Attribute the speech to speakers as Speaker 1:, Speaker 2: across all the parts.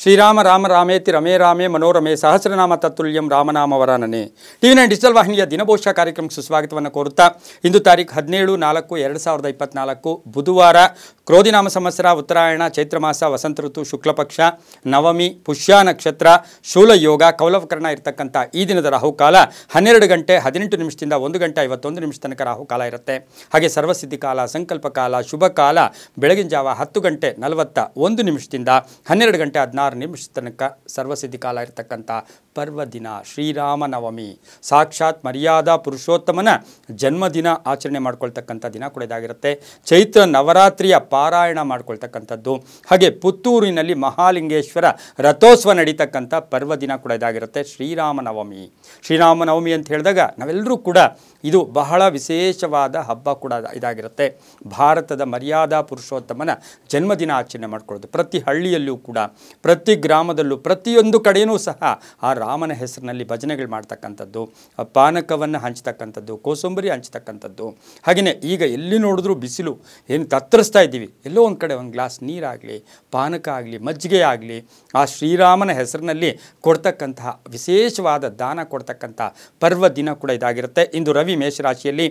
Speaker 1: ಶ್ರೀರಾಮ ರಾಮ ರಾಮೇತಿ ರಮೇ ರಾಮೇ ಮನೋರಮೆ ಸಹಸ್ರನಾಮ ತತ್ತುಲ್ಯಂ ರಾಮನಾಮವರಾನನೆ ಟಿ9 digital ವಾಹಿನಿಯ ದಿನಭೋಷ ಕಾರ್ಯಕ್ರಮಕ್ಕೆ ಸುಸ್ವಾಗತವನ್ನು ಕೋರುತ್ತಾ ಇಂದು ತಾರೀಖು 17/4/2024 ಬುಧವಾರ ಕ್ರೋಧಿನಾಮ ಸಂವತ್ಸರ ಉತ್ತರಾಯಣ ಚೈತ್ರ ಮಾಸ ವಸಂತ ಋತು ಶುಕ್ಲಪಕ್ಷ ನವಮಿ ಪುಷ್ಯ ನಕ್ಷತ್ರ ಶೂಲ ಯೋಗ ಕೌಲವಕರಣ ಇರತಕ್ಕಂಥ ಈ ದಿನದ ರಾಹುಕಾಲ 12 ಗಂಟೆ 18 ನಿಮಿಷದಿಂದ 1 ಗಂಟೆ 51 ನಿಮಿಷ ತನಕ ರಾಹುಕಾಲ ಇರುತ್ತೆ. ಹಾಗೆ ಸರ್ವಸಿದ್ಧಿ ಕಾಲ ಸಂಕಲ್ಪ ಕಾಲ ಶುಭ ಕಾಲ ಬೆಳಗಿನ ಜಾವ 10 ಗಂಟೆ 41 ನಿಮಿಷದಿಂದ 12 ಗಂಟೆ 16 ನಿಮಿಷ ತನಕ ಸರ್ವಸಿದ್ಧಿ ಕಾಲ ಇರತಕ್ಕಂಥ ಪರ್ವದಿನ ಶ್ರೀರಾಮನವಮಿ ಸಾಕ್ಷಾತ್ ಮರ್ಯಾದಾ ಪುರುಷೋತ್ತಮನ ಜನ್ಮದಿನ ಆಚರಣೆ ಮಾಡ್ಕೊಳ್ತಕ್ಕಂಥ ದಿನ ಕೂಡ ಇದಾಗಿರುತ್ತೆ. ಚೈತ್ರ ನವರಾತ್ರಿಯ ಪಾರಾಯಣ ಮಾಡ್ಕೊಳ್ತಕ್ಕಂಥದ್ದು ಹಾಗೆ ಪುತ್ತೂರಿನಲ್ಲಿ ಮಹಾಲಿಂಗೇಶ್ವರ ರಥೋತ್ಸವ ನಡೀತಕ್ಕಂಥ ಪರ್ವದಿನ ಕೂಡ ಇದಾಗಿರುತ್ತೆ. ಶ್ರೀರಾಮನವಮಿ ಅಂತ ಹೇಳಿದಾಗ ನಾವೆಲ್ಲರೂ ಕೂಡ ಇದು ಬಹಳ ವಿಶೇಷವಾದ ಹಬ್ಬ ಕೂಡ ಇದಾಗಿರುತ್ತೆ. ಭಾರತದ ಮರ್ಯಾದಾ ಪುರುಷೋತ್ತಮನ ಜನ್ಮದಿನ ಆಚರಣೆ ಮಾಡ್ಕೊಳ್ಳೋದು ಪ್ರತಿ ಹಳ್ಳಿಯಲ್ಲೂ ಕೂಡ ಪ್ರತಿ ಗ್ರಾಮದಲ್ಲೂ ಪ್ರತಿಯೊಂದು ಕಡೆಯೂ ಸಹ ಆ ರಾಮನ ಹೆಸರಿನಲ್ಲಿ ಭಜನೆಗಳು ಮಾಡ್ತಕ್ಕಂಥದ್ದು, ಪಾನಕವನ್ನು ಹಂಚ್ತಕ್ಕಂಥದ್ದು, ಕೋಸಂಬರಿ ಹಂಚ್ತಕ್ಕಂಥದ್ದು. ಹಾಗೆಯೇ ಈಗ ಎಲ್ಲಿ ನೋಡಿದ್ರೂ ಬಿಸಿಲು ಏನು ತತ್ತರಿಸ್ತಾ ಇದ್ದೀವಿ, ಎಲ್ಲೋ ಒಂದು ಕಡೆ ಒಂದು ಗ್ಲಾಸ್ ನೀರಾಗಲಿ ಪಾನಕ ಆಗಲಿ ಮಜ್ಜಿಗೆ ಆಗಲಿ ಆ ಶ್ರೀರಾಮನ ಹೆಸರಿನಲ್ಲಿ ಕೊಡ್ತಕ್ಕಂತಹ ವಿಶೇಷವಾದ ದಾನ ಕೊಡ್ತಕ್ಕಂಥ ಪರ್ವ ದಿನ ಕೂಡ ಇದಾಗಿರುತ್ತೆ. ಇಂದು ರವಿ ಮೇಷರಾಶಿಯಲ್ಲಿ,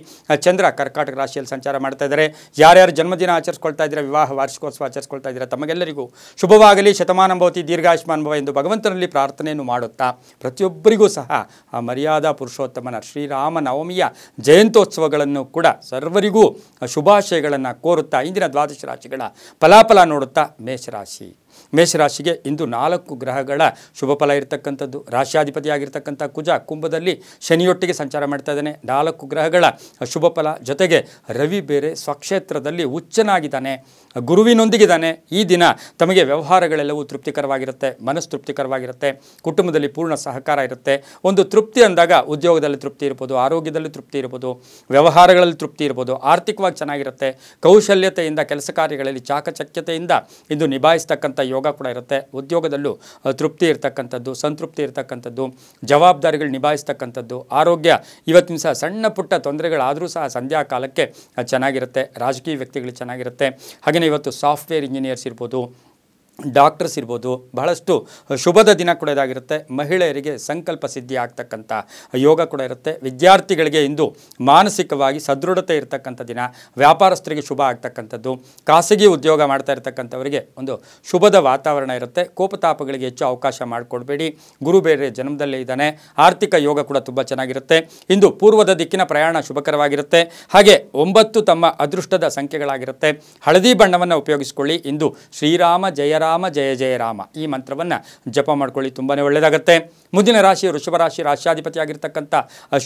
Speaker 1: ಚಂದ್ರ ಕರ್ಕಾಟಕ ರಾಶಿಯಲ್ಲಿ ಸಂಚಾರ ಮಾಡ್ತಾ ಇದ್ದಾರೆ. ಯಾರ್ಯಾರು ಜನ್ಮದಿನ ಆಚರಿಸ್ಕೊಳ್ತಾ ಇದ್ದೀರಾ, ವಿವಾಹ ವಾರ್ಷಿಕೋತ್ಸವ ಆಚರಿಸ್ಕೊಳ್ತಾ ಇದ್ದೀರಾ, ತಮಗೆಲ್ಲರಿಗೂ ಶುಭವಾಗಲಿ, ಶತಮಾನ ಭವತಿ ದೀರ್ಘಾಯುಷ್ಮಾನ್ ಭವ ಎಂದು ಭಗವಂತನಲ್ಲಿ ಪ್ರಾರ್ಥನೆಯನ್ನು ಮಾಡುತ್ತಾ ಪ್ರತಿಯೊಬ್ಬರಿಗೂ ಸಹ ಆ ಮರ್ಯಾದಾ ಪುರುಷೋತ್ತಮನ ಶ್ರೀರಾಮನವಮಿಯ ಜಯಂತ್ಯೋತ್ಸವಗಳನ್ನು ಕೂಡ ಸರ್ವರಿಗೂ ಶುಭಾಶಯಗಳನ್ನು ಕೋರುತ್ತಾ ಇಂದಿನ ದ್ವಾದಶ ರಾಶಿಗಳ ಫಲಾಫಲ ನೋಡುತ್ತಾ ಮೇಷರಾಶಿಗೆ ಇಂದು 4 ಗ್ರಹಗಳ ಶುಭ ಫಲ ಇರತಕ್ಕಂಥದ್ದು. ರಾಶ್ಯಾಧಿಪತಿಯಾಗಿರ್ತಕ್ಕಂಥ ಕುಜ ಕುಂಭದಲ್ಲಿ ಶನಿಯೊಟ್ಟಿಗೆ ಸಂಚಾರ ಮಾಡ್ತಾ ಇದ್ದಾನೆ. 4 ಗ್ರಹಗಳ ಶುಭ ಫಲ ಜೊತೆಗೆ ರವಿ ಬೇರೆ ಸ್ವಕ್ಷೇತ್ರದಲ್ಲಿ ಉಚ್ಚನಾಗಿದ್ದಾನೆ, ಗುರುವಿನೊಂದಿಗಿದ್ದಾನೆ. ಈ ದಿನ ತಮಗೆ ವ್ಯವಹಾರಗಳೆಲ್ಲವೂ ತೃಪ್ತಿಕರವಾಗಿರುತ್ತೆ, ಮನಸ್ಸು ತೃಪ್ತಿಕರವಾಗಿರುತ್ತೆ, ಕುಟುಂಬದಲ್ಲಿ ಪೂರ್ಣ ಸಹಕಾರ ಇರುತ್ತೆ. ಒಂದು ತೃಪ್ತಿ ಅಂದಾಗ ಉದ್ಯೋಗದಲ್ಲಿ ತೃಪ್ತಿ ಇರ್ಬೋದು, ಆರೋಗ್ಯದಲ್ಲಿ ತೃಪ್ತಿ ಇರ್ಬೋದು, ವ್ಯವಹಾರಗಳಲ್ಲಿ ತೃಪ್ತಿ ಇರ್ಬೋದು, ಆರ್ಥಿಕವಾಗಿ ಚೆನ್ನಾಗಿರುತ್ತೆ. ಕೌಶಲ್ಯತೆಯಿಂದ ಕೆಲಸ ಕಾರ್ಯಗಳಲ್ಲಿ ಚಾಕಚಕ್ಯತೆಯಿಂದ ಇಂದು ನಿಭಾಯಿಸ್ತಕ್ಕಂಥ ಯೋಗ ಕೂಡ ಇರುತ್ತೆ. ಉದ್ಯೋಗದಲ್ಲೂ ತೃಪ್ತಿ ಇರ್ತಕ್ಕಂಥದ್ದು, ಸಂತೃಪ್ತಿ ಇರ್ತಕ್ಕಂಥದ್ದು, ಜವಾಬ್ದಾರಿಗಳು ನಿಭಾಯಿಸ್ತಕ್ಕಂಥದ್ದು. ಆರೋಗ್ಯ ಇವತ್ತಿನ ಸಹ ಸಣ್ಣ ಪುಟ್ಟ ತೊಂದರೆಗಳಾದರೂ ಸಹ ಸಂಧ್ಯಾ ಕಾಲಕ್ಕೆ ಚೆನ್ನಾಗಿರುತ್ತೆ. ರಾಜಕೀಯ ವ್ಯಕ್ತಿಗಳು ಚೆನ್ನಾಗಿರುತ್ತೆ. ಹಾಗೆಯೇ ಇವತ್ತು ಸಾಫ್ಟ್ವೇರ್ ಇಂಜಿನಿಯರ್ಸ್ ಇರ್ಬೋದು, ಡಾಕ್ಟರ್ಸ್ ಇರ್ಬೋದು, ಬಹಳಷ್ಟು ಶುಭದ ದಿನ ಕೂಡ ಇದಾಗಿರುತ್ತೆ. ಮಹಿಳೆಯರಿಗೆ ಸಂಕಲ್ಪ ಸಿದ್ಧಿ ಆಗ್ತಕ್ಕಂಥ ಯೋಗ ಕೂಡ ಇರುತ್ತೆ. ವಿದ್ಯಾರ್ಥಿಗಳಿಗೆ ಇಂದು ಮಾನಸಿಕವಾಗಿ ಸದೃಢತೆ ಇರತಕ್ಕಂಥ ದಿನ. ವ್ಯಾಪಾರಸ್ಥರಿಗೆ ಶುಭ ಆಗ್ತಕ್ಕಂಥದ್ದು. ಖಾಸಗಿ ಉದ್ಯೋಗ ಮಾಡ್ತಾ ಇರತಕ್ಕಂಥವರಿಗೆ ಒಂದು ಶುಭದ ವಾತಾವರಣ ಇರುತ್ತೆ. ಕೋಪತಾಪಗಳಿಗೆ ಹೆಚ್ಚು ಅವಕಾಶ ಮಾಡಿಕೊಡ್ಬೇಡಿ. ಗುರು ಬೇರೆ ಜನ್ಮದಲ್ಲೇ ಇದ್ದಾನೆ. ಆರ್ಥಿಕ ಯೋಗ ಕೂಡ ತುಂಬ ಚೆನ್ನಾಗಿರುತ್ತೆ. ಇಂದು ಪೂರ್ವದ ದಿಕ್ಕಿನ ಪ್ರಯಾಣ ಶುಭಕರವಾಗಿರುತ್ತೆ. ಹಾಗೆ 9 ತಮ್ಮ ಅದೃಷ್ಟದ ಸಂಖ್ಯೆಗಳಾಗಿರುತ್ತೆ. ಹಳದಿ ಬಣ್ಣವನ್ನು ಉಪಯೋಗಿಸಿಕೊಳ್ಳಿ. ಇಂದು ಶ್ರೀರಾಮ ಜಯ ರಾಮ ಜಯ ಜಯ ರಾಮ ಈ ಮಂತ್ರವನ್ನು ಜಪ ಮಾಡ್ಕೊಳ್ಳಿ, ತುಂಬಾ ಒಳ್ಳೆಯದಾಗುತ್ತೆ. ಮುಂದಿನ ರಾಶಿ ವೃಷಭ ರಾಶಿ. ರಾಶ್ಯಾಧಿಪತಿಯಾಗಿರ್ತಕ್ಕಂಥ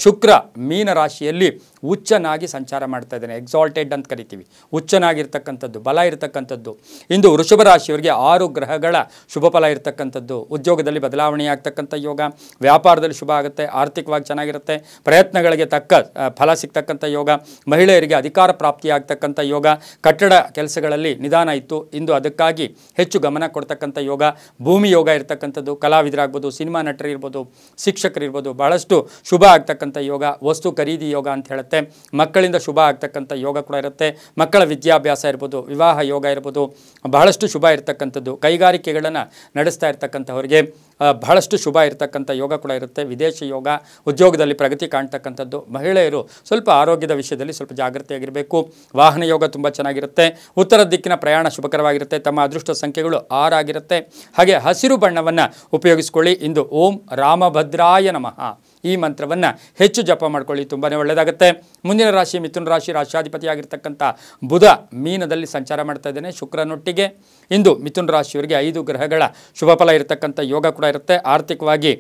Speaker 1: ಶುಕ್ರ ಮೀನ ರಾಶಿಯಲ್ಲಿ ಉಚ್ಚನಾಗಿ ಸಂಚಾರ ಮಾಡ್ತಾ ಇದ್ದಾನೆ. ಎಕ್ಸಾಲ್ಟೆಡ್ ಅಂತ ಕರಿತೀವಿ. ಉಚ್ಚನಾಗಿರ್ತಕ್ಕಂಥದ್ದು, ಬಲ ಇರತಕ್ಕಂಥದ್ದು. ಇಂದು ವೃಷಭ ರಾಶಿಯವರಿಗೆ 6 ಗ್ರಹಗಳ ಶುಭ ಫಲ ಇರತಕ್ಕಂಥದ್ದು. ಉದ್ಯೋಗದಲ್ಲಿ ಬದಲಾವಣೆ ಆಗ್ತಕ್ಕಂಥ ಯೋಗ, ವ್ಯಾಪಾರದಲ್ಲಿ ಶುಭ ಆಗುತ್ತೆ, ಆರ್ಥಿಕವಾಗಿ ಚೆನ್ನಾಗಿರುತ್ತೆ, ಪ್ರಯತ್ನಗಳಿಗೆ ತಕ್ಕ ಫಲ ಸಿಗ್ತಕ್ಕಂಥ ಯೋಗ, ಮಹಿಳೆಯರಿಗೆ ಅಧಿಕಾರ ಪ್ರಾಪ್ತಿಯಾಗ್ತಕ್ಕಂಥ ಯೋಗ, ಕಟ್ಟಡ ಕೆಲಸಗಳಲ್ಲಿ ನಿಧಾನ ಇತ್ತು, ಇಂದು ಅದಕ್ಕಾಗಿ ಹೆಚ್ಚು ಗಮನ ಕೊಡ್ತಕ್ಕಂಥ ಯೋಗ, ಭೂಮಿ ಯೋಗ ಇರತಕ್ಕಂಥದ್ದು. ಕಲಾವಿದರಾಗ್ಬೋದು, ಸಿನಿಮಾ ನಟರು ಇರ್ಬೋದು, ಶಿಕ್ಷಕರಿರ್ಬೋದು, ಬಹಳಷ್ಟು ಶುಭ ಆಗ್ತಕ್ಕಂಥ ಯೋಗ. ವಸ್ತು ಖರೀದಿ ಯೋಗ ಅಂತ ಹೇಳುತ್ತೆ. ಮಕ್ಕಳಿಂದ ಶುಭ ಆಗ್ತಕ್ಕಂಥ ಯೋಗ ಕೂಡ ಇರುತ್ತೆ. ಮಕ್ಕಳ ವಿದ್ಯಾಭ್ಯಾಸ ಇರ್ಬೋದು, ವಿವಾಹ ಯೋಗ ಇರ್ಬೋದು, ಬಹಳಷ್ಟು ಶುಭ ಇರತಕ್ಕಂಥದ್ದು. ಕೈಗಾರಿಕೆಗಳನ್ನು ನಡೆಸ್ತಾ ಇರ್ತಕ್ಕಂಥವ್ರಿಗೆ ಬಹಳಷ್ಟು ಶುಭ ಇರತಕ್ಕಂಥ ಯೋಗ ಕೂಡ ಇರುತ್ತೆ. ವಿದೇಶ ಯೋಗ, ಉದ್ಯೋಗದಲ್ಲಿ ಪ್ರಗತಿ ಕಾಣ್ತಕ್ಕಂಥದ್ದು. ಮಹಿಳೆಯರು ಸ್ವಲ್ಪ ಆರೋಗ್ಯದ ವಿಷಯದಲ್ಲಿ ಸ್ವಲ್ಪ ಜಾಗೃತಿಯಾಗಿರಬೇಕು. ವಾಹನ ಯೋಗ ತುಂಬ ಚೆನ್ನಾಗಿರುತ್ತೆ. ಉತ್ತರ ದಿಕ್ಕಿನ ಪ್ರಯಾಣ ಶುಭಕರವಾಗಿರುತ್ತೆ. ತಮ್ಮ ಅದೃಷ್ಟ ಸಂಖ್ಯೆಗಳು 6 ಆಗಿರುತ್ತೆ. ಹಾಗೆ ಹಸಿರು ಬಣ್ಣವನ್ನು ಉಪಯೋಗಿಸ್ಕೊಳ್ಳಿ. ಇಂದು ಓಂ ರಾಮಭದ್ರಾಯ ನಮಃ ಈ ಮಂತ್ರವನ್ನು ಹೆಚ್ಚು ಜಪ ಮಾಡ್ಕೊಳ್ಳಿ, ತುಂಬಾ ಒಳ್ಳೆಯದಾಗುತ್ತೆ. ಮುಂದಿನ ರಾಶಿ ಮಿಥುನ ರಾಶಿ. ರಾಶ್ಯಾಧಿಪತಿಯಾಗಿರ್ತಕ್ಕಂಥ ಬುಧ ಮೀನದಲ್ಲಿ ಸಂಚಾರ ಮಾಡ್ತಾ ಇದ್ದೇನೆ ಶುಕ್ರನೊಟ್ಟಿಗೆ. ಇಂದು ಮಿಥುನ ರಾಶಿಯವರಿಗೆ 5 ಗ್ರಹಗಳ ಶುಭ ಫಲ ಇರತಕ್ಕಂಥ ಯೋಗ ಕೂಡ ಇರುತ್ತೆ. ಆರ್ಥಿಕವಾಗಿ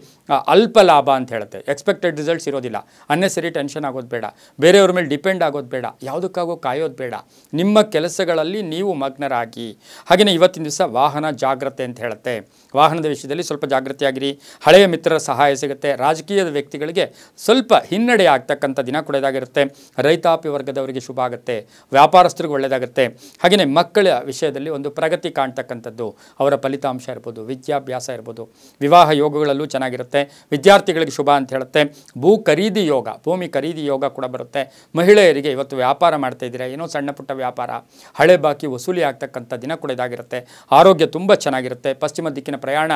Speaker 1: ಅಲ್ಪ ಲಾಭ ಅಂತ ಹೇಳುತ್ತೆ. ಎಕ್ಸ್ಪೆಕ್ಟೆಡ್ ರಿಸಲ್ಟ್ಸ್ ಇರೋದಿಲ್ಲ. ಅನ್ನೆಸರಿ ಟೆನ್ಷನ್ ಆಗೋದು ಬೇಡ, ಬೇರೆಯವ್ರ ಮೇಲೆ ಡಿಪೆಂಡ್ ಆಗೋದು ಬೇಡ, ಯಾವುದಕ್ಕಾಗೋ ಕಾಯೋದು ಬೇಡ. ನಿಮ್ಮ ಕೆಲಸಗಳಲ್ಲಿ ನೀವು ಮಗ್ನರಾಗಿ. ಹಾಗೆಯೇ ಇವತ್ತಿನ ದಿವಸ ವಾಹನ ಜಾಗ್ರತೆ ಅಂತ ಹೇಳುತ್ತೆ. ವಾಹನದ ವಿಷಯದಲ್ಲಿ ಸ್ವಲ್ಪ ಜಾಗೃತಿಯಾಗಿರಿ. ಹಳೆಯ ಮಿತ್ರರ ಸಹಾಯ ಸಿಗುತ್ತೆ. ರಾಜಕೀಯದ ವ್ಯಕ್ತಿಗಳಿಗೆ ಸ್ವಲ್ಪ ಹಿನ್ನಡೆ ಆಗ್ತಕ್ಕಂಥ ದಿನ ಕೂಡ ಇದಾಗಿರುತ್ತೆ. ರೈತಾಪಿ ವರ್ಗದವರಿಗೆ ಶುಭ ಆಗುತ್ತೆ, ವ್ಯಾಪಾರಸ್ಥರಿಗೂ ಒಳ್ಳೆಯದಾಗುತ್ತೆ. ಹಾಗೆಯೇ ಮಕ್ಕಳ ವಿಷಯದಲ್ಲಿ ಒಂದು ಪ್ರಗತಿ ಕಾಣ್ತಕ್ಕಂಥದ್ದು, ಅವರ ಫಲಿತಾಂಶ ಇರ್ಬೋದು, ವಿದ್ಯಾಭ್ಯಾಸ ಇರ್ಬೋದು, ವಿವಾಹ ಯೋಗಗಳಲ್ಲೂ ಚೆನ್ನಾಗಿರುತ್ತೆ. ವಿದ್ಯಾರ್ಥಿಗಳಿಗೆ ಶುಭ ಅಂತ ಹೇಳುತ್ತೆ. ಭೂ ಖರೀದಿ ಯೋಗ, ಭೂಮಿ ಖರೀದಿ ಯೋಗ ಕೂಡ ಬರುತ್ತೆ. ಮಹಿಳೆಯರಿಗೆ ಇವತ್ತು ವ್ಯಾಪಾರ ಮಾಡ್ತಾ ಇದ್ದೀರಾ, ಏನೋ ಸಣ್ಣ ಪುಟ್ಟ ವ್ಯಾಪಾರ, ಹಳೆ ಬಾಕಿ ವಸೂಲಿ ಆಗ್ತಕ್ಕಂಥ ದಿನ ಕೂಡ ಇದಾಗಿರುತ್ತೆ. ಆರೋಗ್ಯ ತುಂಬ ಚೆನ್ನಾಗಿರುತ್ತೆ. ಪಶ್ಚಿಮ ದಿಕ್ಕಿನ ಪ್ರಯಾಣ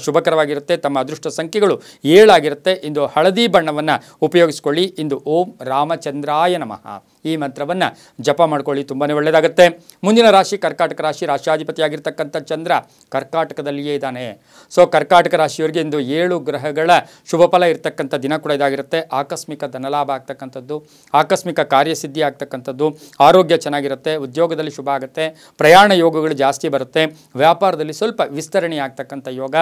Speaker 1: ಶುಭಕರವಾಗಿರುತ್ತೆ. ತಮ್ಮ ಅದೃಷ್ಟ ಸಂಖ್ಯೆಗಳು 7 ಆಗಿರುತ್ತೆ. ಇಂದು ಹಳದಿ ಬಣ್ಣವನ್ನು ಉಪಯೋಗಿಸ್ಕೊಳ್ಳಿ. ಇಂದು ಓಂ ರಾಮಚಂದ್ರಾಯ ನಮಃ ಈ ಮಂತ್ರವನ್ನು ಜಪ ಮಾಡ್ಕೊಳ್ಳಿ, ತುಂಬಾ ಒಳ್ಳೆಯದಾಗುತ್ತೆ. ಮುಂದಿನ ರಾಶಿ ಕರ್ಕಾಟಕ ರಾಶಿ. ರಾಶಿಯಾಧಿಪತಿಯಾಗಿರ್ತಕ್ಕಂಥ ಚಂದ್ರ ಕರ್ಕಾಟಕದಲ್ಲಿಯೇ ಇದ್ದಾನೆ. ಸೊ ಕರ್ಕಾಟಕ ರಾಶಿಯವರಿಗೆ ಇಂದು 7 ಗ್ರಹಗಳ ಶುಭ ಫಲ ಇರ್ತಕ್ಕಂಥ ದಿನ ಕೂಡ ಇದಾಗಿರುತ್ತೆ. ಆಕಸ್ಮಿಕ ಧನಲಾಭ ಆಗ್ತಕ್ಕಂಥದ್ದು, ಆಕಸ್ಮಿಕ ಕಾರ್ಯಸಿದ್ಧಿ ಆಗ್ತಕ್ಕಂಥದ್ದು, ಆರೋಗ್ಯ ಚೆನ್ನಾಗಿರುತ್ತೆ. ಉದ್ಯೋಗದಲ್ಲಿ ಶುಭ ಆಗುತ್ತೆ. ಪ್ರಯಾಣ ಯೋಗಗಳು ಜಾಸ್ತಿ ಬರುತ್ತೆ. ವ್ಯಾಪಾರದಲ್ಲಿ ಸ್ವಲ್ಪ ವಿಸ್ತರಣೆ ಆಗ್ತಕ್ಕಂಥ ಯೋಗ,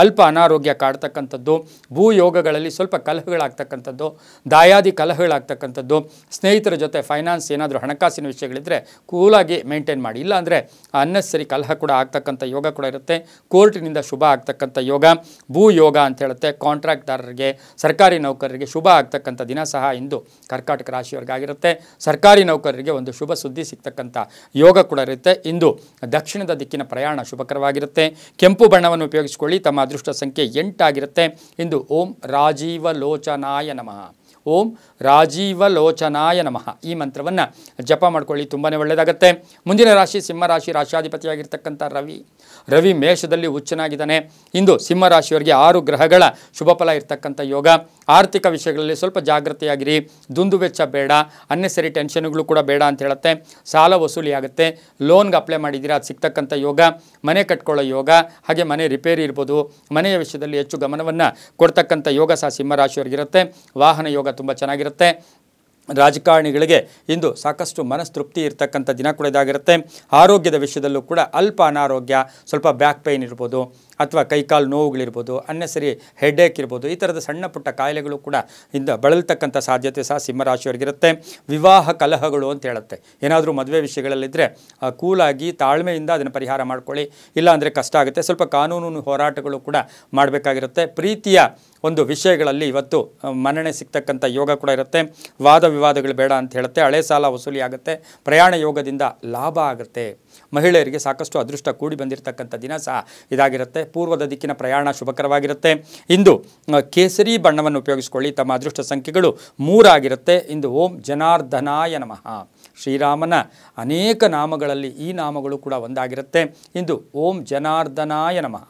Speaker 1: ಅಲ್ಪ ಅನಾರೋಗ್ಯ ಕಾಡ್ತಕ್ಕಂಥದ್ದು, ಭೂ ಯೋಗಗಳಲ್ಲಿ ಸ್ವಲ್ಪ ಕಲಹಗಳಾಗ್ತಕ್ಕಂಥದ್ದು, ದಾಯಾದಿ ಕಲಹಗಳಾಗ್ತಕ್ಕಂಥದ್ದು, ಸ್ನೇಹಿತರ ಜೊತೆ ಫೈನಾನ್ಸ್ ಏನಾದರೂ ಹಣಕಾಸಿನ ವಿಷಯಗಳಿದ್ದರೆ ಕೂಲಾಗಿ ಮೇಂಟೈನ್ ಮಾಡಿ, ಇಲ್ಲಾಂದರೆ ಅನ್ನೆಸರಿ ಕಲಹ ಕೂಡ ಆಗ್ತಕ್ಕಂಥ ಯೋಗ ಕೂಡ ಇರುತ್ತೆ. ಕೋರ್ಟಿನಿಂದ ಶುಭ ಆಗ್ತಕ್ಕಂಥ ಯೋಗ, ಭೂ ಯೋಗ ಅಂತ ಹೇಳುತ್ತೆ. ಕಾಂಟ್ರಾಕ್ಟ್ದಾರರಿಗೆ, ಸರ್ಕಾರಿ ನೌಕರರಿಗೆ ಶುಭ ಆಗ್ತಕ್ಕಂಥ ದಿನ ಸಹ ಇಂದು ಕರ್ಕಾಟಕ ರಾಶಿಯವರಿಗಾಗಿರುತ್ತೆ. ಸರ್ಕಾರಿ ನೌಕರರಿಗೆ ಒಂದು ಶುಭ ಸುದ್ದಿ ಸಿಗ್ತಕ್ಕಂಥ ಯೋಗ ಕೂಡ ಇರುತ್ತೆ. ಇಂದು ದಕ್ಷಿಣದ ದಿಕ್ಕಿನ ಪ್ರಯಾಣ ಶುಭಕರವಾಗಿರುತ್ತೆ. ಕೆಂಪು ಬಣ್ಣವನ್ನು ಉಪಯೋಗಿಸಿಕೊಳ್ಳಿ. ತಮ್ಮ ಅದೃಷ್ಟ ಸಂಖ್ಯೆ 8 ಆಗಿರುತ್ತೆ. ಇಂದು ಓಂ ರಾಜೀವ ಲೋಚನಾಯ ನಮಃ, ಓಂ ರಾಜೀವ ಲೋಚನಾಯ ನಮಃ ಈ ಮಂತ್ರವನ್ನು ಜಪ ಮಾಡ್ಕೊಳ್ಳಿ, ತುಂಬಾ ಒಳ್ಳೆಯದಾಗುತ್ತೆ. ಮುಂದಿನ ರಾಶಿ ಸಿಂಹರಾಶಿ. ರಾಶಿಯಾಧಿಪತಿಯಾಗಿರ್ತಕ್ಕಂಥ ರವಿ ಮೇಷದಲ್ಲಿ ಉಚ್ಚನಾಗಿದ್ದಾನೆ. ಇಂದು ಸಿಂಹರಾಶಿಯವರಿಗೆ 6 ಗ್ರಹಗಳ ಶುಭ ಫಲ ಇರ್ತಕ್ಕಂಥ ಯೋಗ. ಆರ್ಥಿಕ ವಿಷಯಗಳಲ್ಲಿ ಸ್ವಲ್ಪ ಜಾಗೃತಿಯಾಗಿರಿ. ದುಂದು ವೆಚ್ಚ ಬೇಡ, ಅನ್ನೆಸರಿ ಟೆನ್ಷನ್ಗಳು ಕೂಡ ಬೇಡ ಅಂತ ಹೇಳುತ್ತೆ. ಸಾಲ ವಸೂಲಿ ಆಗುತ್ತೆ. ಲೋನ್ಗೆ ಅಪ್ಲೈ ಮಾಡಿದ್ದೀರಾ, ಅದು ಸಿಗ್ತಕ್ಕಂಥ ಯೋಗ. ಮನೆ ಕಟ್ಕೊಳ್ಳೋ ಯೋಗ, ಹಾಗೆ ಮನೆ ರಿಪೇರಿ ಇರ್ಬೋದು, ಮನೆಯ ವಿಷಯದಲ್ಲಿ ಹೆಚ್ಚು ಗಮನವನ್ನು ಕೊಡ್ತಕ್ಕಂಥ ಯೋಗ ಸಹ ಸಿಂಹರಾಶಿಯವರಿಗಿರುತ್ತೆ. ವಾಹನ ಯೋಗ ತುಂಬ ಚೆನ್ನಾಗಿರುತ್ತೆ. ರಾಜಕಾರಣಿಗಳಿಗೆ ಇಂದು ಸಾಕಷ್ಟು ಮನಸ್ತೃಪ್ತಿ ಇರ್ತಕ್ಕಂಥ ದಿನ ಕೂಡ ಇದಾಗಿರುತ್ತೆ. ಆರೋಗ್ಯದ ವಿಷಯದಲ್ಲೂ ಕೂಡ ಅಲ್ಪ ಅನಾರೋಗ್ಯ, ಸ್ವಲ್ಪ ಬ್ಯಾಕ್ ಪೈನ್ ಇರ್ಬೋದು, ಅಥವಾ ಕೈಕಾಲು ನೋವುಗಳಿರ್ಬೋದು, ಅನ್ನೆಸರಿ ಹೆಡ್ಏಕ್ ಇರ್ಬೋದು, ಈ ಥರದ ಸಣ್ಣ ಪುಟ್ಟ ಕಾಯಿಲೆಗಳು ಕೂಡ ಇಂದ ಬಳಲ್ತಕ್ಕಂಥ ಸಾಧ್ಯತೆ ಸಹ ಸಿಂಹರಾಶಿಯವರಿಗಿರುತ್ತೆ. ವಿವಾಹ ಕಲಹಗಳು ಅಂತ ಹೇಳುತ್ತೆ. ಏನಾದರೂ ಮದುವೆ ವಿಷಯಗಳಲ್ಲಿದ್ದರೆ ಕೂಲಾಗಿ ತಾಳ್ಮೆಯಿಂದ ಅದನ್ನು ಪರಿಹಾರ ಮಾಡ್ಕೊಳ್ಳಿ, ಇಲ್ಲಾಂದರೆ ಕಷ್ಟ ಆಗುತ್ತೆ. ಸ್ವಲ್ಪ ಕಾನೂನು ಹೋರಾಟಗಳು ಕೂಡ ಮಾಡಬೇಕಾಗಿರುತ್ತೆ. ಪ್ರೀತಿಯ ಒಂದು ವಿಷಯಗಳಲ್ಲಿ ಇವತ್ತು ಮನ್ನಣೆ ಸಿಗ್ತಕ್ಕಂಥ ಯೋಗ ಕೂಡ ಇರುತ್ತೆ. ವಾದ ವಿವಾದಗಳು ಬೇಡ ಅಂತ ಹೇಳುತ್ತೆ. ಹಳೆ ಸಾಲ ವಸೂಲಿ ಆಗುತ್ತೆ. ಪ್ರಯಾಣ ಯೋಗದಿಂದ ಲಾಭ ಆಗುತ್ತೆ. ಮಹಿಳೆಯರಿಗೆ ಸಾಕಷ್ಟು ಅದೃಷ್ಟ ಕೂಡಿ ಬಂದಿರತಕ್ಕಂಥ ದಿನ ಸಹ ಇದಾಗಿರುತ್ತೆ. ಪೂರ್ವದ ದಿಕ್ಕಿನ ಪ್ರಯಾಣ ಶುಭಕರವಾಗಿರುತ್ತೆ. ಇಂದು ಕೇಸರಿ ಬಣ್ಣವನ್ನು ಉಪಯೋಗಿಸಿಕೊಳ್ಳಿ. ತಮ್ಮ ಅದೃಷ್ಟ ಸಂಖ್ಯೆಗಳು 3 ಆಗಿರುತ್ತೆ. ಇಂದು ಓಂ ಜನಾರ್ದನಾಯ ನಮಃ, ಶ್ರೀರಾಮನ ಅನೇಕ ನಾಮಗಳಲ್ಲಿ ಈ ನಾಮಗಳು ಕೂಡ ಒಂದಾಗಿರುತ್ತೆ. ಇಂದು ಓಂ ಜನಾರ್ದನಾಯ ನಮಃ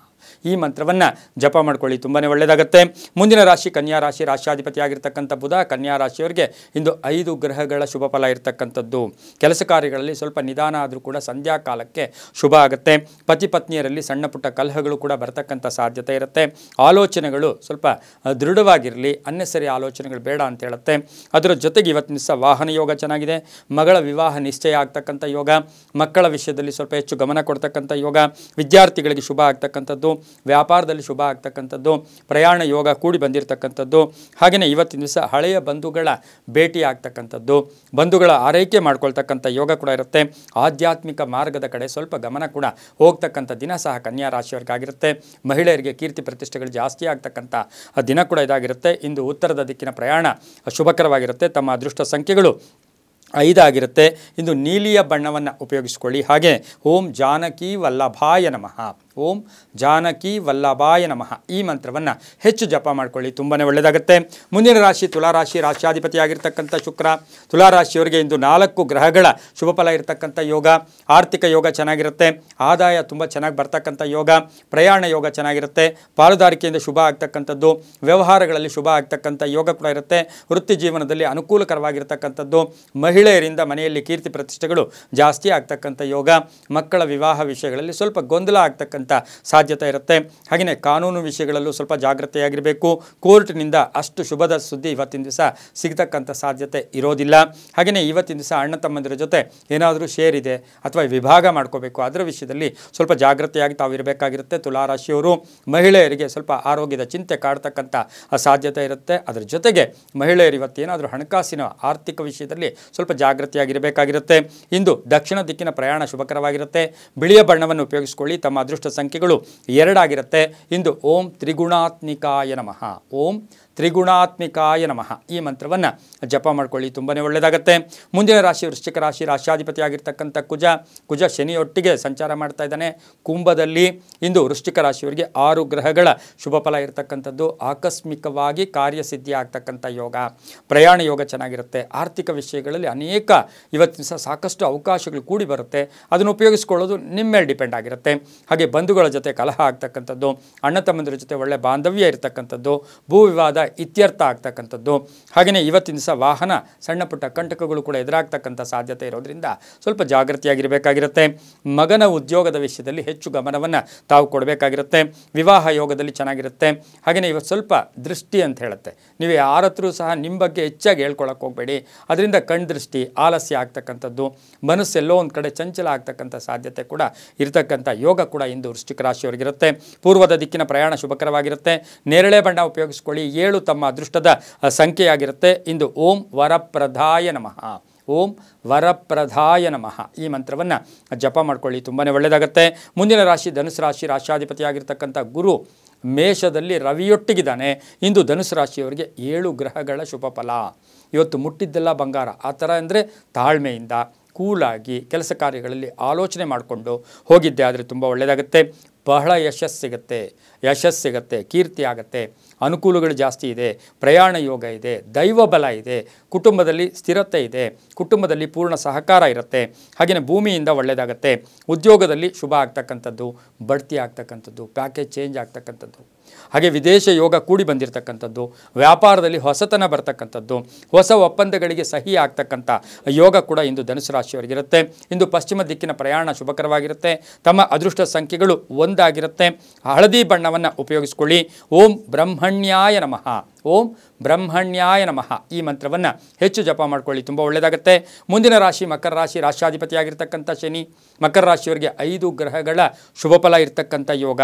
Speaker 1: ಈ ಮಂತ್ರವನ್ನು ಜಪ ಮಾಡ್ಕೊಳ್ಳಿ, ತುಂಬಾ ಒಳ್ಳೆಯದಾಗುತ್ತೆ. ಮುಂದಿನ ರಾಶಿ ಕನ್ಯಾ ರಾಶಿ. ರಾಶಿಯಾಧಿಪತಿಯಾಗಿರ್ತಕ್ಕಂಥ ಬುಧ ಕನ್ಯಾ ರಾಶಿಯವರಿಗೆ ಇಂದು 5 ಗ್ರಹಗಳ ಶುಭ ಫಲ ಇರತಕ್ಕಂಥದ್ದು. ಕೆಲಸ ಕಾರ್ಯಗಳಲ್ಲಿ ಸ್ವಲ್ಪ ನಿಧಾನ ಆದರೂ ಕೂಡ ಸಂಧ್ಯಾ ಕಾಲಕ್ಕೆ ಶುಭ ಆಗುತ್ತೆ. ಪತಿ ಪತ್ನಿಯರಲ್ಲಿ ಸಣ್ಣ ಪುಟ್ಟ ಕಲಹಗಳು ಕೂಡ ಬರ್ತಕ್ಕಂಥ ಸಾಧ್ಯತೆ ಇರುತ್ತೆ. ಆಲೋಚನೆಗಳು ಸ್ವಲ್ಪ ದೃಢವಾಗಿರಲಿ, ಅನ್ನೆಸರಿ ಆಲೋಚನೆಗಳು ಬೇಡ ಅಂತ ಹೇಳುತ್ತೆ. ಅದರ ಜೊತೆಗೆ ಇವತ್ತಿನ ದಿವಸ ವಾಹನ ಯೋಗ ಚೆನ್ನಾಗಿದೆ. ಮಗಳ ವಿವಾಹ ನಿಶ್ಚಯ ಆಗ್ತಕ್ಕಂಥ ಯೋಗ, ಮಕ್ಕಳ ವಿಷಯದಲ್ಲಿ ಸ್ವಲ್ಪ ಹೆಚ್ಚು ಗಮನ ಕೊಡ್ತಕ್ಕಂಥ ಯೋಗ, ವಿದ್ಯಾರ್ಥಿಗಳಿಗೆ ಶುಭ ಆಗ್ತಕ್ಕಂಥದ್ದು, ವ್ಯಾಪಾರದಲ್ಲಿ ಶುಭ ಆಗ್ತಕ್ಕಂಥದ್ದು, ಪ್ರಯಾಣ ಯೋಗ ಕೂಡಿ ಬಂದಿರತಕ್ಕಂಥದ್ದು. ಹಾಗೆಯೇ ಇವತ್ತಿನ ದಿವಸ ಹಳೆಯ ಬಂಧುಗಳ ಭೇಟಿ ಆಗ್ತಕ್ಕಂಥದ್ದು, ಬಂಧುಗಳ ಆರೈಕೆ ಮಾಡ್ಕೊಳ್ತಕ್ಕಂಥ ಯೋಗ ಕೂಡ ಇರುತ್ತೆ. ಆಧ್ಯಾತ್ಮಿಕ ಮಾರ್ಗದ ಕಡೆ ಸ್ವಲ್ಪ ಗಮನ ಕೂಡ ಹೋಗ್ತಕ್ಕಂಥ ದಿನ ಸಹ ಕನ್ಯಾ ರಾಶಿಯವರಿಗಾಗಿರುತ್ತೆ. ಮಹಿಳೆಯರಿಗೆ ಕೀರ್ತಿ ಪ್ರತಿಷ್ಠೆಗಳು ಜಾಸ್ತಿ ಆಗ್ತಕ್ಕಂಥ ದಿನ ಕೂಡ ಇದಾಗಿರುತ್ತೆ. ಇಂದು ಉತ್ತರದ ದಿಕ್ಕಿನ ಪ್ರಯಾಣ ಶುಭಕರವಾಗಿರುತ್ತೆ. ತಮ್ಮ ಅದೃಷ್ಟ ಸಂಖ್ಯೆಗಳು 5 ಆಗಿರುತ್ತೆ. ಇಂದು ನೀಲಿಯ ಬಣ್ಣವನ್ನು ಉಪಯೋಗಿಸಿಕೊಳ್ಳಿ. ಹಾಗೆ ಓಂ ಜಾನಕಿ ವಲ್ಲಭಾಯ ನಮಃ, ಓಂ ಜಾನಕಿ ವಲ್ಲಭಾಯ ನಮಃ ಈ ಮಂತ್ರವನ್ನು ಹೆಚ್ಚು ಜಪ ಮಾಡ್ಕೊಳ್ಳಿ, ತುಂಬಾ ಒಳ್ಳೆಯದಾಗುತ್ತೆ. ಮುಂದಿನ ರಾಶಿ ತುಲಾರಾಶಿ. ರಾಶಿಯಾಧಿಪತಿಯಾಗಿರ್ತಕ್ಕಂಥ ಶುಕ್ರ ತುಲಾರಾಶಿಯವರಿಗೆ ಇಂದು 4 ಗ್ರಹಗಳ ಶುಭ ಫಲ ಇರತಕ್ಕಂಥ ಯೋಗ. ಆರ್ಥಿಕ ಯೋಗ ಚೆನ್ನಾಗಿರುತ್ತೆ. ಆದಾಯ ತುಂಬ ಚೆನ್ನಾಗಿ ಬರ್ತಕ್ಕಂಥ ಯೋಗ. ಪ್ರಯಾಣ ಯೋಗ ಚೆನ್ನಾಗಿರುತ್ತೆ. ಪಾಲುದಾರಿಕೆಯಿಂದ ಶುಭ ಆಗ್ತಕ್ಕಂಥದ್ದು, ವ್ಯವಹಾರಗಳಲ್ಲಿ ಶುಭ ಆಗ್ತಕ್ಕಂಥ ಯೋಗ ಕೂಡ ಇರುತ್ತೆ. ವೃತ್ತಿ ಜೀವನದಲ್ಲಿ ಅನುಕೂಲಕರವಾಗಿರ್ತಕ್ಕಂಥದ್ದು, ಮಹಿಳೆಯರಿಂದ ಮನೆಯಲ್ಲಿ ಕೀರ್ತಿ ಪ್ರತಿಷ್ಠೆಗಳು ಜಾಸ್ತಿ ಆಗ್ತಕ್ಕಂಥ ಯೋಗ. ಮಕ್ಕಳ ವಿವಾಹ ವಿಷಯಗಳಲ್ಲಿ ಸ್ವಲ್ಪ ಗೊಂದಲ ಆಗ್ತಕ್ಕಂಥ ಸಾಧ್ಯತೆ ಇರುತ್ತೆ. ಹಾಗೆಯೇ ಕಾನೂನು ವಿಷಯಗಳಲ್ಲೂ ಸ್ವಲ್ಪ ಜಾಗೃತೆಯಾಗಿರಬೇಕು. ಕೋರ್ಟ್ನಿಂದ ಅಷ್ಟು ಶುಭದ ಸುದ್ದಿ ಇವತ್ತಿನ ದಿವಸ ಸಿಗ್ತಕ್ಕಂಥ ಸಾಧ್ಯತೆ ಇರೋದಿಲ್ಲ. ಹಾಗೆಯೇ ಇವತ್ತಿನ ದಿವಸ ಅಣ್ಣ ತಮ್ಮಂದಿರ ಜೊತೆ ಏನಾದರೂ ಶೇರ್ ಇದೆ ಅಥವಾ ವಿಭಾಗ ಮಾಡ್ಕೋಬೇಕು, ಅದರ ವಿಷಯದಲ್ಲಿ ಸ್ವಲ್ಪ ಜಾಗೃತೆಯಾಗಿ ತಾವು ಇರಬೇಕಾಗಿರುತ್ತೆ. ತುಲಾರಾಶಿಯವರು ಮಹಿಳೆಯರಿಗೆ ಸ್ವಲ್ಪ ಆರೋಗ್ಯದ ಚಿಂತೆ ಕಾಡ್ತಕ್ಕಂಥ ಸಾಧ್ಯತೆ ಇರುತ್ತೆ. ಅದರ ಜೊತೆಗೆ ಮಹಿಳೆಯರು ಇವತ್ತೇನಾದರೂ ಹಣಕಾಸಿನ ಆರ್ಥಿಕ ವಿಷಯದಲ್ಲಿ ಸ್ವಲ್ಪ ಜಾಗೃತಿಯಾಗಿರಬೇಕಾಗಿರುತ್ತೆ. ಇಂದು ದಕ್ಷಿಣ ದಿಕ್ಕಿನ ಪ್ರಯಾಣ ಶುಭಕರವಾಗಿರುತ್ತೆ. ಬಿಳಿಯ ಬಣ್ಣವನ್ನು ಉಪಯೋಗಿಸಿಕೊಳ್ಳಿ. ತಮ್ಮ ಅದೃಷ್ಟ ಸಂಖ್ಯೆಗಳು 2 ಆಗಿರುತ್ತೆ. ಇಂದು ಓಂ ತ್ರಿಗುಣಾತ್ಮಿಕಾಯ ನಮಃ, ಓಂ ತ್ರಿಗುಣಾತ್ಮಿಕಾಯ ನಮಃ ಈ ಮಂತ್ರವನ್ನು ಜಪ ಮಾಡ್ಕೊಳ್ಳಿ, ತುಂಬಾ ಒಳ್ಳೆಯದಾಗತ್ತೆ. ಮುಂದಿನ ರಾಶಿ ವೃಶ್ಚಿಕ ರಾಶಿ, ರಾಶ್ಯಾಧಿಪತಿಯಾಗಿರ್ತಕ್ಕಂಥ ಕುಜ ಶನಿಯೊಟ್ಟಿಗೆ ಸಂಚಾರ ಮಾಡ್ತಾ ಇದ್ದಾನೆ ಕುಂಭದಲ್ಲಿ. ಇಂದು ವೃಶ್ಚಿಕ ರಾಶಿಯವರಿಗೆ 6 ಗ್ರಹಗಳ ಶುಭ ಫಲ ಇರತಕ್ಕಂಥದ್ದು. ಆಕಸ್ಮಿಕವಾಗಿ ಕಾರ್ಯಸಿದ್ಧಿ ಆಗ್ತಕ್ಕಂಥ ಯೋಗ, ಪ್ರಯಾಣ ಯೋಗ ಚೆನ್ನಾಗಿರುತ್ತೆ. ಆರ್ಥಿಕ ವಿಷಯಗಳಲ್ಲಿ ಅನೇಕ ಇವತ್ತಿನ ಸಹ ಸಾಕಷ್ಟು ಅವಕಾಶಗಳು ಕೂಡಿ ಬರುತ್ತೆ. ಅದನ್ನು ಉಪಯೋಗಿಸ್ಕೊಳ್ಳೋದು ನಿಮ್ಮ ಮೇಲೆ ಡಿಪೆಂಡ್ ಆಗಿರುತ್ತೆ. ಹಾಗೆ ಬಂಧುಗಳ ಜೊತೆ ಕಲಹ ಆಗ್ತಕ್ಕಂಥದ್ದು, ಅಣ್ಣ ತಮ್ಮಂದಿರ ಜೊತೆ ಒಳ್ಳೆ ಬಾಂಧವ್ಯ ಇರತಕ್ಕಂಥದ್ದು, ಭೂ ವಿವಾದ ಇತ್ಯರ್ಥ ಆಗ್ತಕ್ಕಂಥದ್ದು. ಹಾಗೆಯೇ ಇವತ್ತಿನ ದಿವಸ ವಾಹನ ಸಣ್ಣ ಪುಟ್ಟ ಕಂಟಕಗಳು ಕೂಡ ಎದುರಾಗ್ತಕ್ಕಂಥ ಸಾಧ್ಯತೆ ಇರೋದ್ರಿಂದ ಸ್ವಲ್ಪ ಜಾಗೃತಿಯಾಗಿರಬೇಕಾಗಿರುತ್ತೆ. ಮಗನ ಉದ್ಯೋಗದ ವಿಷಯದಲ್ಲಿ ಹೆಚ್ಚು ಗಮನವನ್ನು ತಾವು ಕೊಡಬೇಕಾಗಿರುತ್ತೆ. ವಿವಾಹ ಯೋಗದಲ್ಲಿ ಚೆನ್ನಾಗಿರುತ್ತೆ. ಹಾಗೆಯೇ ಇವತ್ತು ಸ್ವಲ್ಪ ದೃಷ್ಟಿ ಅಂತ ಹೇಳುತ್ತೆ. ನೀವು ಯಾರ ಹತ್ರ ಸಹ ನಿಮ್ಮ ಬಗ್ಗೆ ಹೆಚ್ಚಾಗಿ ಹೇಳ್ಕೊಳಕ್ಕೆ ಹೋಗಬೇಡಿ. ಅದರಿಂದ ಕಣ್ದೃಷ್ಟಿ, ಆಲಸ್ಯ ಆಗ್ತಕ್ಕಂಥದ್ದು, ಮನಸ್ಸೆಲ್ಲೋ ಒಂದು ಕಡೆ ಚಂಚಲ ಆಗ್ತಕ್ಕಂಥ ಸಾಧ್ಯತೆ ಕೂಡ ಇರತಕ್ಕಂಥ ಯೋಗ ಕೂಡ ಇಂದು ವೃಶ್ಚಿಕ ರಾಶಿಯವರಿಗಿರುತ್ತೆ. ಪೂರ್ವದ ದಿಕ್ಕಿನ ಪ್ರಯಾಣ ಶುಭಕರವಾಗಿರುತ್ತೆ. ನೇರಳೆ ಬಣ್ಣ ಉಪಯೋಗಿಸ್ಕೊಳ್ಳಿ. 7 ತಮ್ಮ ಅದೃಷ್ಟದ ಸಂಖ್ಯೆಯಾಗಿರುತ್ತೆ. ಇಂದು ಓಂ ವರಪ್ರದಾಯ ನಮಃ, ಓಂ ವರಪ್ರದಾಯ ನಮಃ ಈ ಮಂತ್ರವನ್ನು ಜಪ ಮಾಡ್ಕೊಳ್ಳಿ, ತುಂಬಾ ಒಳ್ಳೆಯದಾಗುತ್ತೆ. ಮುಂದಿನ ರಾಶಿ ಧನುಸು ರಾಶಿ, ರಾಶ್ಯಾಧಿಪತಿಯಾಗಿರ್ತಕ್ಕಂಥ ಗುರು ಮೇಷದಲ್ಲಿ ರವಿಯೊಟ್ಟಿಗಿದ್ದಾನೆ. ಇಂದು ಧನುಸು ರಾಶಿಯವರಿಗೆ 7 ಗ್ರಹಗಳ ಶುಭ ಫಲ. ಇವತ್ತು ಮುಟ್ಟಿದ್ದೆಲ್ಲ ಬಂಗಾರ ಆ ಥರ ಅಂದರೆ ತಾಳ್ಮೆಯಿಂದ ಕೂಲಾಗಿ ಕೆಲಸ ಕಾರ್ಯಗಳಲ್ಲಿ ಆಲೋಚನೆ ಮಾಡಿಕೊಂಡು ಹೋಗಿದ್ದೆ ಆದರೆ ತುಂಬ ಒಳ್ಳೆಯದಾಗುತ್ತೆ. ಬಹಳ ಯಶಸ್ಸು ಸಿಗುತ್ತೆ, ಕೀರ್ತಿ ಆಗುತ್ತೆ, ಅನುಕೂಲಗಳು ಜಾಸ್ತಿ ಇದೆ, ಪ್ರಯಾಣ ಯೋಗ ಇದೆ, ದೈವ ಬಲ ಇದೆ, ಕುಟುಂಬದಲ್ಲಿ ಸ್ಥಿರತೆ ಇದೆ, ಕುಟುಂಬದಲ್ಲಿ ಪೂರ್ಣ ಸಹಕಾರ ಇರುತ್ತೆ. ಹಾಗೆಯೇ ಭೂಮಿಯಿಂದ ಒಳ್ಳೆಯದಾಗುತ್ತೆ. ಉದ್ಯೋಗದಲ್ಲಿ ಶುಭ ಆಗ್ತಕ್ಕಂಥದ್ದು, ಬಡ್ತಿ ಆಗ್ತಕ್ಕಂಥದ್ದು, ಪ್ಯಾಕೇಜ್ ಚೇಂಜ್ ಆಗ್ತಕ್ಕಂಥದ್ದು, ಹಾಗೆ ವಿದೇಶ ಯೋಗ ಕೂಡಿ ಬಂದಿರತಕ್ಕಂಥದ್ದು, ವ್ಯಾಪಾರದಲ್ಲಿ ಹೊಸತನ ಬರ್ತಕ್ಕಂಥದ್ದು, ಹೊಸ ಒಪ್ಪಂದಗಳಿಗೆ ಸಹಿ ಆಗ್ತಕ್ಕಂಥ ಯೋಗ ಕೂಡ ಇಂದು ಧನುಸು ರಾಶಿಯವರಿಗಿರುತ್ತೆ. ಇಂದು ಪಶ್ಚಿಮ ದಿಕ್ಕಿನ ಪ್ರಯಾಣ ಶುಭಕರವಾಗಿರುತ್ತೆ. ತಮ್ಮ ಅದೃಷ್ಟ ಸಂಖ್ಯೆಗಳು 1 ಆಗಿರುತ್ತೆ. ಹಳದಿ ಬಣ್ಣವನ್ನು ಉಪಯೋಗಿಸ್ಕೊಳ್ಳಿ. ಓಂ ಬ್ರಹ್ಮಣ್ಯಾಯ ನಮಃ, ಓಂ ಬ್ರಹ್ಮಣ್ಯಾಯ ನಮಃ ಈ ಮಂತ್ರವನ್ನು ಹೆಚ್ಚು ಜಪ ಮಾಡ್ಕೊಳ್ಳಿ, ತುಂಬ ಒಳ್ಳೆಯದಾಗುತ್ತೆ. ಮುಂದಿನ ರಾಶಿ ಮಕರ ರಾಶಿ, ರಾಶ್ಯಾಧಿಪತಿಯಾಗಿರ್ತಕ್ಕಂಥ ಶನಿ. ಮಕರ ರಾಶಿಯವರಿಗೆ 5 ಗ್ರಹಗಳ ಶುಭ ಫಲ ಇರ್ತಕ್ಕಂಥ ಯೋಗ.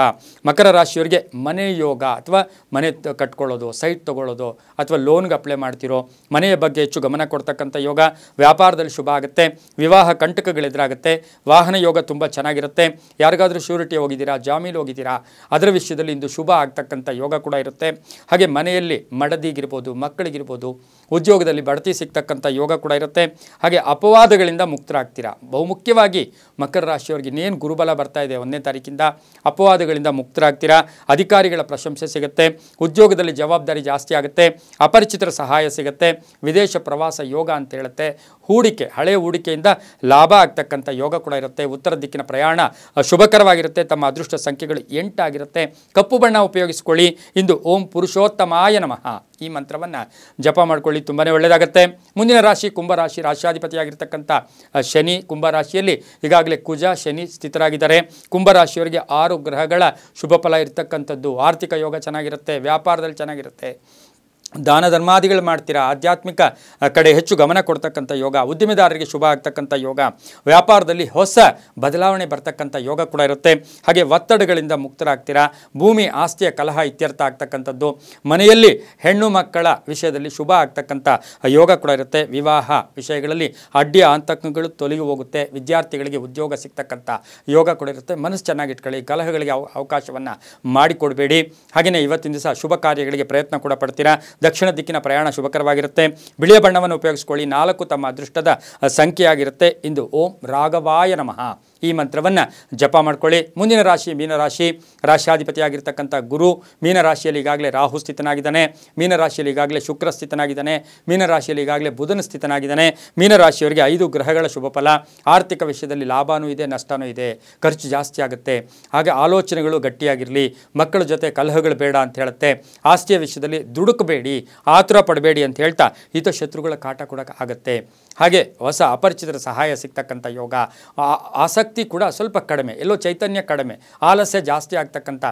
Speaker 1: ಮಕರ ರಾಶಿಯವರಿಗೆ ಮನೆ ಯೋಗ ಅಥವಾ ಮನೆ ಕಟ್ಕೊಳ್ಳೋದು, ಸೈಟ್ ತೊಗೊಳ್ಳೋದು ಅಥವಾ ಲೋನ್ಗೆ ಅಪ್ಲೈ ಮಾಡ್ತಿರೋ ಮನೆಯ ಬಗ್ಗೆ ಹೆಚ್ಚು ಗಮನ ಕೊಡ್ತಕ್ಕಂಥ ಯೋಗ. ವ್ಯಾಪಾರದಲ್ಲಿ ಶುಭ ಆಗುತ್ತೆ. ವಿವಾಹ ಕಂಟಕಗಳೆದುರಾಗುತ್ತೆ. ವಾಹನ ಯೋಗ ತುಂಬ ಚೆನ್ನಾಗಿರುತ್ತೆ. ಯಾರಿಗಾದರೂ ಶ್ಯೂರಿಟಿ ಹೋಗಿದ್ದೀರಾ, ಜಾಮೀನು ಹೋಗಿದ್ದೀರಾ, ಅದರ ವಿಷಯದಲ್ಲಿ ಇಂದು ಶುಭ ಆಗ್ತಕ್ಕಂಥ ಯೋಗ ಕೂಡ ಇರುತ್ತೆ. ಹಾಗೆ ಮನೆಯಲ್ಲಿ ಮಡದಿಗಿರ್ಬೋದು, ಮಕ್ಕಳಿಗಿರ್ಬೋದು, ಉದ್ಯೋಗದಲ್ಲಿ ಬಡ್ತಿ ಸಿಗ್ತಕ್ಕಂಥ ಯೋಗ ಕೂಡ ಇರುತ್ತೆ. ಹಾಗೆ ಅಪವಾದಗಳಿಂದ ಮುಕ್ತರಾಗ್ತೀರಾ. ಬಹುಮುಖ್ಯವಾಗಿ ಮಕರ ರಾಶಿಯವರಿಗೆ ಇನ್ನೇನು ಗುರುಬಲ ಬರ್ತಾ ಇದೆ 1ನೇ ತಾರೀಕಿಂದ, ಅಪವಾದಗಳಿಂದ ಮುಕ್ತರಾಗ್ತೀರಾ. ಅಧಿಕಾರಿಗಳ ಪ್ರಶಂಸೆ ಸಿಗುತ್ತೆ. ಉದ್ಯೋಗದಲ್ಲಿ ಜವಾಬ್ದಾರಿ ಜಾಸ್ತಿ ಆಗುತ್ತೆ. ಅಪರಿಚಿತರ ಸಹಾಯ ಸಿಗುತ್ತೆ. ವಿದೇಶ ಪ್ರವಾಸ ಯೋಗ ಅಂತ ಹೇಳುತ್ತೆ. ಹೂಡಿಕೆ, ಹಳೆಯ ಹೂಡಿಕೆಯಿಂದ ಲಾಭ ಆಗ್ತಕ್ಕಂಥ ಯೋಗ ಕೂಡ ಇರುತ್ತೆ. ಉತ್ತರ ದಿಕ್ಕಿನ ಪ್ರಯಾಣ ಶುಭಕರವಾಗಿರುತ್ತೆ. ತಮ್ಮ ಅದೃಷ್ಟ ಸಂಖ್ಯೆಗಳು 8 ಆಗಿರುತ್ತೆ. ಕಪ್ಪು ಬಣ್ಣ ಉಪಯೋಗಿಸ್ಕೊಳ್ಳಿ. ಇಂದು ಓಂ ಪುರುಷೋತ್ತಮಾಯ ನಮಃ ಈ ಮಂತ್ರವನ್ನು ಜಪ ಮಾಡ್ಕೊಳ್ಳಿ, ತುಂಬಾ ಒಳ್ಳೆಯದಾಗುತ್ತೆ. ಮುಂದಿನ ರಾಶಿ ಕುಂಭರಾಶಿ, ರಾಶ್ಯಾಧಿಪತಿಯಾಗಿರ್ತಕ್ಕಂಥ ಶನಿ. ಕುಂಭರಾಶಿಯಲ್ಲಿ ಈಗಾಗಲೇ ಕುಜ ಶನಿ ಸ್ಥಿತರಾಗಿದ್ದಾರೆ. ಕುಂಭರಾಶಿಯವರಿಗೆ 6 ಗ್ರಹಗಳ ಶುಭ ಫಲ ಇರತಕ್ಕಂಥದ್ದು. ಆರ್ಥಿಕ ಯೋಗ ಚೆನ್ನಾಗಿರುತ್ತೆ. ವ್ಯಾಪಾರದಲ್ಲಿ ಚೆನ್ನಾಗಿರುತ್ತೆ. ದಾನ ಧರ್ಮಾದಿಗಳು ಮಾಡ್ತೀರಾ. ಆಧ್ಯಾತ್ಮಿಕ ಕಡೆ ಹೆಚ್ಚು ಗಮನ ಕೊಡ್ತಕ್ಕಂಥ ಯೋಗ. ಉದ್ದಿಮೆದಾರರಿಗೆ ಶುಭ ಆಗ್ತಕ್ಕಂಥ ಯೋಗ. ವ್ಯಾಪಾರದಲ್ಲಿ ಹೊಸ ಬದಲಾವಣೆ ಬರ್ತಕ್ಕಂಥ ಯೋಗ ಕೂಡ ಇರುತ್ತೆ. ಹಾಗೆ ಒತ್ತಡಗಳಿಂದ ಮುಕ್ತರಾಗ್ತೀರಾ. ಭೂಮಿ ಆಸ್ತಿಯ ಕಲಹ ಇತ್ಯರ್ಥ ಆಗ್ತಕ್ಕಂಥದ್ದು. ಮನೆಯಲ್ಲಿ ಹೆಣ್ಣು ಮಕ್ಕಳ ವಿಷಯದಲ್ಲಿ ಶುಭ ಆಗ್ತಕ್ಕಂಥ ಯೋಗ ಕೂಡ ಇರುತ್ತೆ. ವಿವಾಹ ವಿಷಯಗಳಲ್ಲಿ ಅಡ್ಡಿ ಆತಂಕಗಳು ತೊಲಗಿ ಹೋಗುತ್ತೆ. ವಿದ್ಯಾರ್ಥಿಗಳಿಗೆ ಉದ್ಯೋಗ ಸಿಗ್ತಕ್ಕಂಥ ಯೋಗ ಕೂಡ ಇರುತ್ತೆ. ಮನಸ್ಸು ಚೆನ್ನಾಗಿಟ್ಕೊಳ್ಳಿ. ಕಲಹಗಳಿಗೆ ಅವಕಾಶವನ್ನು ಮಾಡಿಕೊಡಬೇಡಿ. ಹಾಗೆಯೇ ಇವತ್ತಿನ ದಿವಸ ಶುಭ ಕಾರ್ಯಗಳಿಗೆ ಪ್ರಯತ್ನ ಕೂಡ ಪಡ್ತೀರಾ. ದಕ್ಷಿಣ ದಿಕ್ಕಿನ ಪ್ರಯಾಣ ಶುಭಕರವಾಗಿರುತ್ತೆ. ಬಿಳಿಯ ಬಣ್ಣವನ್ನು ಉಪಯೋಗಿಸ್ಕೊಳ್ಳಿ. 4 ತಮ್ಮ ಅದೃಷ್ಟದ ಸಂಖ್ಯೆಯಾಗಿರುತ್ತೆ. ಇಂದು ಓಂ ರಾಘವಾಯ ನಮಃ ಈ ಮಂತ್ರವನ್ನು ಜಪ ಮಾಡ್ಕೊಳ್ಳಿ. ಮುಂದಿನ ರಾಶಿ ಮೀನರಾಶಿ, ರಾಶ್ಯಾಧಿಪತಿಯಾಗಿರ್ತಕ್ಕಂಥ ಗುರು. ಮೀನರಾಶಿಯಲ್ಲಿ ಈಗಾಗಲೇ ರಾಹು ಸ್ಥಿತನಾಗಿದ್ದಾನೆ. ಮೀನರಾಶಿಯಲ್ಲಿ ಈಗಾಗಲೇ ಶುಕ್ರ ಸ್ಥಿತನಾಗಿದ್ದಾನೆ. ಮೀನರಾಶಿಯಲ್ಲಿ ಈಗಾಗಲೇ ಬುಧನ ಸ್ಥಿತನಾಗಿದ್ದಾನೆ. ಮೀನರಾಶಿಯವರಿಗೆ 5 ಗ್ರಹಗಳ ಶುಭ ಫಲ. ಆರ್ಥಿಕ ವಿಷಯದಲ್ಲಿ ಲಾಭವೂ ಇದೆ, ನಷ್ಟವೂ ಇದೆ. ಖರ್ಚು ಜಾಸ್ತಿ ಆಗುತ್ತೆ. ಹಾಗೆ ಆಲೋಚನೆಗಳು ಗಟ್ಟಿಯಾಗಿರಲಿ. ಮಕ್ಕಳ ಜೊತೆ ಕಲಹಗಳು ಬೇಡ ಅಂತ ಹೇಳುತ್ತೆ. ಆಸ್ತಿಯ ವಿಷಯದಲ್ಲಿ ದುಡುಕಬೇಡಿ, ಆತುರ ಪಡಬೇಡಿ ಅಂತ ಹೇಳ್ತಾ ಹಿತಶತ್ರುಗಳ ಕಾಟ ಕೂಡ ಆಗುತ್ತೆ. ಹಾಗೆ ಹೊಸ ಅಪರಿಚಿತರ ಸಹಾಯ ಸಿಗ್ತಕ್ಕಂಥ ಯೋಗ. ಆಸಕ್ತಿ ಕೂಡ ಸ್ವಲ್ಪ ಕಡಿಮೆ, ಎಲ್ಲೋ ಚೈತನ್ಯ ಕಡಿಮೆ, ಆಲಸ್ಯ ಜಾಸ್ತಿ ಆಗ್ತಕ್ಕಂಥ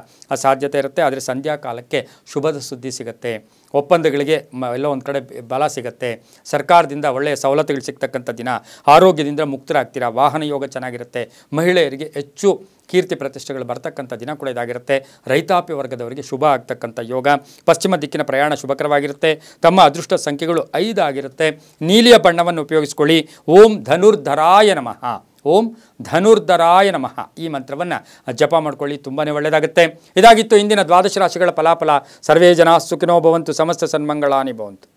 Speaker 1: ಸಾಧ್ಯತೆ ಇರುತ್ತೆ. ಆದರೆ ಸಂಧ್ಯಾ ಕಾಲಕ್ಕೆ ಶುಭದ ಸುದ್ದಿ ಸಿಗುತ್ತೆ. ಒಪ್ಪಂದಗಳಿಗೆ ಎಲ್ಲೋ ಒಂದು ಕಡೆ ಬಲ ಸಿಗುತ್ತೆ. ಸರ್ಕಾರದಿಂದ ಒಳ್ಳೆಯ ಸವಲತ್ತುಗಳು ಸಿಗ್ತಕ್ಕಂಥ ದಿನ. ಆರೋಗ್ಯದಿಂದ ಮುಕ್ತರಾಗ್ತೀರಾ. ವಾಹನ ಯೋಗ ಚೆನ್ನಾಗಿರುತ್ತೆ. ಮಹಿಳೆಯರಿಗೆ ಹೆಚ್ಚು ಕೀರ್ತಿ ಪ್ರತಿಷ್ಠೆಗಳು ಬರ್ತಕ್ಕಂಥ ದಿನ ಕೂಡ ಇದಾಗಿರುತ್ತೆ. ರೈತಾಪಿ ವರ್ಗದವರಿಗೆ ಶುಭ ಆಗ್ತಕ್ಕಂಥ ಯೋಗ. ಪಶ್ಚಿಮ ದಿಕ್ಕಿನ ಪ್ರಯಾಣ ಶುಭಕರವಾಗಿರುತ್ತೆ. ತಮ್ಮ ಅದೃಷ್ಟ ಸಂಖ್ಯೆಗಳು 5 ಆಗಿರುತ್ತೆ. ನೀಲಿಯ ಬಣ್ಣವನ್ನು ಉಪಯೋಗಿಸ್ಕೊಳ್ಳಿ. ಓಂ ಧನುರ್ಧರಾಯ ನಮಃ, ಓಂ ಧನುರ್ಧರಾಯ ನಮಃ ಈ ಮಂತ್ರವನ್ನು ಜಪ ಮಾಡ್ಕೊಳ್ಳಿ, ತುಂಬಾ ಒಳ್ಳೆಯದಾಗುತ್ತೆ. ಇದಾಗಿತ್ತು ಇಂದಿನ ದ್ವಾದಶ ರಾಶಿಗಳ ಫಲಾಫಲ. ಸರ್ವೇ ಜನ ಸುಖಿನೋ ಭವಂತು, ಸಮಸ್ತ ಸನ್ಮಂಗಳಾನಿ ಭವಂತು.